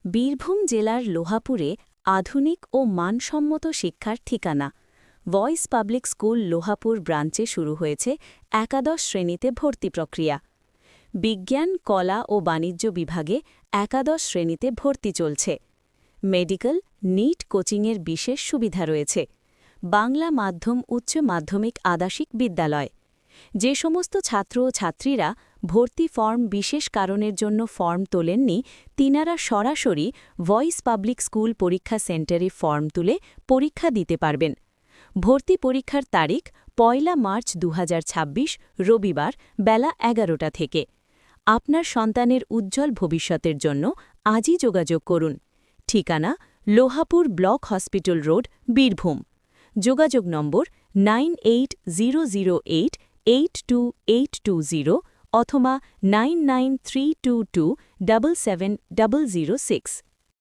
বীরভূম জেলার লোহাপুরে আধুনিক ও মানসম্মত শিক্ষার ঠিকানা ভয়েস পাবলিক স্কুল লোহাপুর ব্রাঞ্চে শুরু হয়েছে একাদশ শ্রেণীতে ভর্তি প্রক্রিয়া। বিজ্ঞান, কলা ও বাণিজ্য বিভাগে একাদশ শ্রেণীতে ভর্তি চলছে। মেডিকেল, নিট কোচিংয়ের বিশেষ সুবিধা রয়েছে। বাংলা মাধ্যম উচ্চ মাধ্যমিক আবাসিক বিদ্যালয়। যে সমস্ত ছাত্র ও ছাত্রীরা ভর্তি ফর্ম বিশেষ কারণের জন্য ফর্ম তোলেননি, তিনারা সরাসরি ভয়েস পাবলিক স্কুল পরীক্ষা সেন্টারে ফর্ম তুলে পরীক্ষা দিতে পারবেন। ভর্তি পরীক্ষার তারিখ ১ মার্চ ২০২৬ রবিবার বেলা ১১টা থেকে। আপনার সন্তানের উজ্জ্বল ভবিষ্যতের জন্য আজই যোগাযোগ করুন। ঠিকানা: Lohapur block hospital road, Birbhum. যোগাযোগ নম্বর 98088280 অথবা 9932277006।